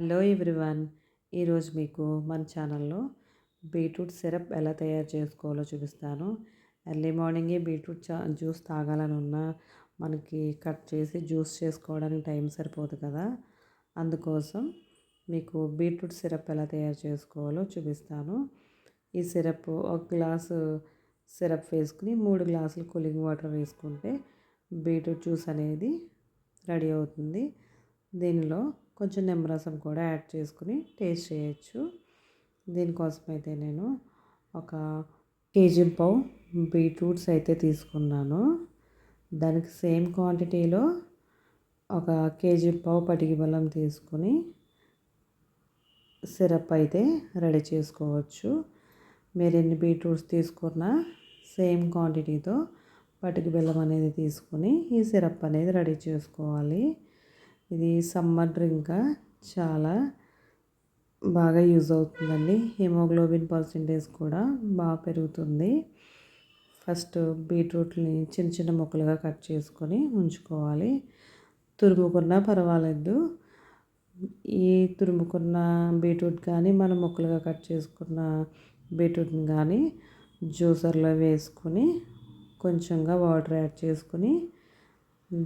Hello everyone. ఈరోజు మీకు మన ఛానల్లో బీట్రూట్ సిరప్ ఎలా తయారు చేసుకోవాలో చూపిస్తాను. ఎర్లీ మార్నింగే బీట్రూట్ జ్యూస్ తాగాలని ఉన్నా మనకి కట్ చేసి జ్యూస్ చేసుకోవడానికి టైం సరిపోదు కదా. అందుకోసం మీకు బీట్రూట్ సిరప్ ఎలా తయారు చేసుకోవాలో చూపిస్తాను. ఈ సిరప్ ఒక గ్లాసు సిరప్ వేసుకుని 3 గ్లాసులు కూలింగ్ వాటర్ వేసుకుంటే బీట్రూట్ జ్యూస్ అనేది రెడీ అవుతుంది. దీనిలో కొంచెం నిమ్మరసం కూడా యాడ్ చేసుకుని టేస్ట్ చేయొచ్చు. దీనికోసం అయితే నేను ఒక కేజీ పావు బీట్రూట్స్ అయితే తీసుకున్నాను. దానికి సేమ్ క్వాంటిటీలో ఒక కేజీ పావు పటికి బెల్లం తీసుకుని సిరప్ అయితే రెడీ చేసుకోవచ్చు. మీరు ఎన్ని బీట్రూట్స్ తీసుకున్నా సేమ్ క్వాంటిటీతో పటికి బెల్లం అనేది తీసుకుని ఈ సిరప్ అనేది రెడీ చేసుకోవాలి. ఇది సమ్మర్ డ్రింక్ చాలా బాగా యూజ్ అవుతుందండి. హిమోగ్లోబిన్ పర్సెంటేజ్ కూడా బాగా పెరుగుతుంది. ఫస్ట్ బీట్రూట్ని చిన్న చిన్న ముక్కలుగా కట్ చేసుకొని ఉంచుకోవాలి. తురుముకున్నా పర్వాలేదు. ఈ తురుముకున్న బీట్రూట్ కానీ మనం ముక్కలుగా కట్ చేసుకున్న బీట్రూట్ని కానీ జ్యూసర్లో వేసుకొని కొంచెంగా వాటర్ యాడ్ చేసుకుని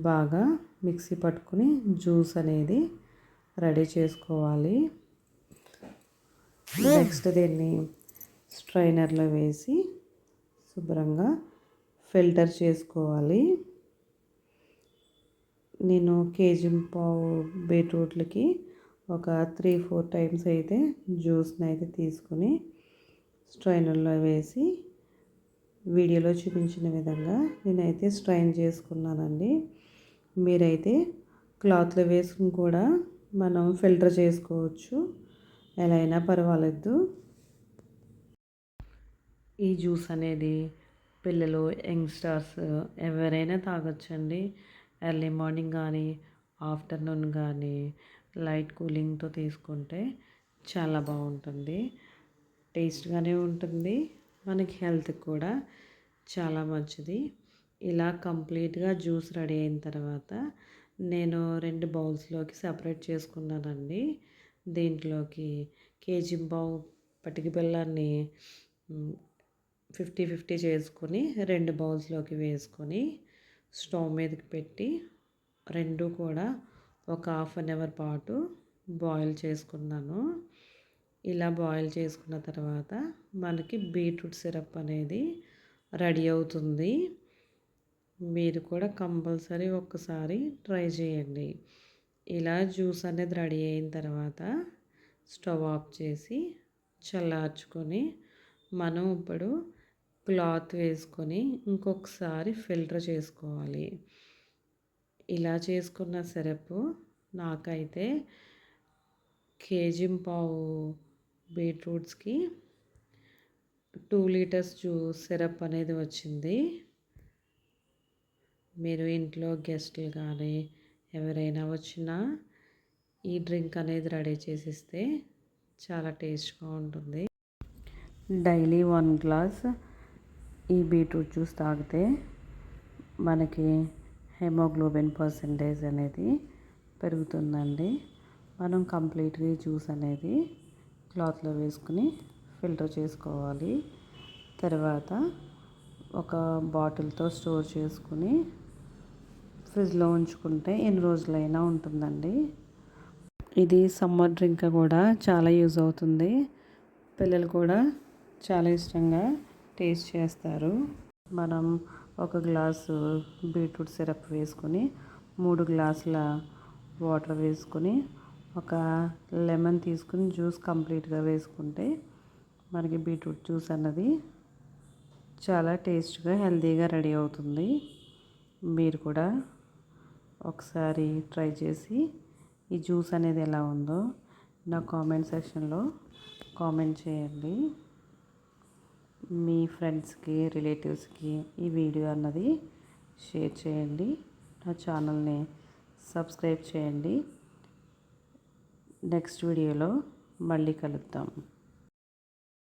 బాగా మిక్సీ పట్టుకుని జ్యూస్ అనేది రెడీ చేసుకోవాలి. నెక్స్ట్ దీన్ని స్ట్రైనర్లో వేసి శుభ్రంగా ఫిల్టర్ చేసుకోవాలి. నేను కేజీ పావు బీట్రూట్లకి ఒక 3-4 టైమ్స్ అయితే జ్యూస్ని అయితే తీసుకుని స్ట్రైనర్లో వేసి వీడియోలో చూపించిన విధంగా నేనైతే స్ట్రైన్ చేసుకున్నానండి. మీరైతే క్లాత్లో వేసుకుని కూడా మనం ఫిల్టర్ చేసుకోవచ్చు. ఎలా అయినా పర్వాలేదు. ఈ జ్యూస్ అనేది పిల్లలు, యంగ్స్టర్స్ ఎవరైనా తాగొచ్చండి. ఎర్లీ మార్నింగ్ కానీ ఆఫ్టర్నూన్ కానీ లైట్ కూలింగ్తో తీసుకుంటే చాలా బాగుంటుంది. టేస్ట్గానే ఉంటుంది. మనకి హెల్త్కి కూడా చాలా మంచిది. ఇలా కంప్లీట్గా జ్యూస్ రెడీ అయిన తర్వాత నేను 2 బౌల్స్లోకి సపరేట్ చేసుకున్నానండి. దీంట్లోకి కేజీ పావు పటికి బెల్లాన్ని 50-50 చేసుకొని 2 బౌల్స్లోకి వేసుకొని స్టవ్ మీదకి పెట్టి 2 కూడా ఒక హాఫ్ అన్ అవర్ పాటు బాయిల్ చేసుకున్నాను. ఇలా బాయిల్ చేసుకున్న తర్వాత మనకి బీట్రూట్ సిరప్ అనేది రెడీ అవుతుంది. మీరు కూడా కంపల్సరీ ఒక్కసారి ట్రై చేయండి. ఇలా జ్యూస్ అనేది రెడీ అయిన తర్వాత స్టవ్ ఆఫ్ చేసి చల్లార్చుకొని మనం ఇప్పుడు క్లాత్ వేసుకొని ఇంకొకసారి ఫిల్టర్ చేసుకోవాలి. ఇలా చేసుకున్న సిరప్ నాకైతే కేజీ పావు బీట్రూట్స్కి 2 లీటర్స్ జ్యూస్ సిరప్ అనేది వచ్చింది. మీరు ఇంట్లో గెస్టులు కానీ ఎవరైనా వచ్చినా ఈ డ్రింక్ అనేది రెడీ చేసిస్తే చాలా టేస్ట్గా ఉంటుంది. డైలీ 1 గ్లాస్ ఈ బీట్రూట్ జ్యూస్ తాగితే మనకి హెమోగ్లోబిన్ పర్సెంటేజ్ అనేది పెరుగుతుందండి. మనం కంప్లీట్గా జ్యూస్ అనేది క్లాత్లో వేసుకుని ఫిల్టర్ చేసుకోవాలి. తర్వాత ఒక బాటిల్తో స్టోర్ చేసుకుని ఫ్రిడ్జ్లో ఉంచుకుంటే ఎన్ని రోజులైనా ఉంటుందండి. ఇది సమ్మర్ డ్రింక్ కూడా చాలా యూజ్ అవుతుంది. పిల్లలు కూడా చాలా ఇష్టంగా టేస్ట్ చేస్తారు. మనం ఒక గ్లాసు బీట్రూట్ సిరప్ వేసుకొని 3 గ్లాసుల వాటర్ వేసుకొని ఒక లెమన్ తీసుకుని జ్యూస్ కంప్లీట్గా వేసుకుంటే మనకి బీట్రూట్ జ్యూస్ అన్నది చాలా టేస్ట్గా హెల్తీగా రెడీ అవుతుంది. మీరు కూడా ఒకసారి ట్రై చేసి ఈ జ్యూస్ అనేది ఎలా ఉందో నా కామెంట్ సెక్షన్లో కామెంట్ చేయండి. మీ ఫ్రెండ్స్కి, రిలేటివ్స్కి ఈ వీడియో అన్నది షేర్ చేయండి. నా ఛానల్ని సబ్స్క్రైబ్ చేయండి. నెక్స్ట్ వీడియోలో మళ్ళీ కలుద్దాం.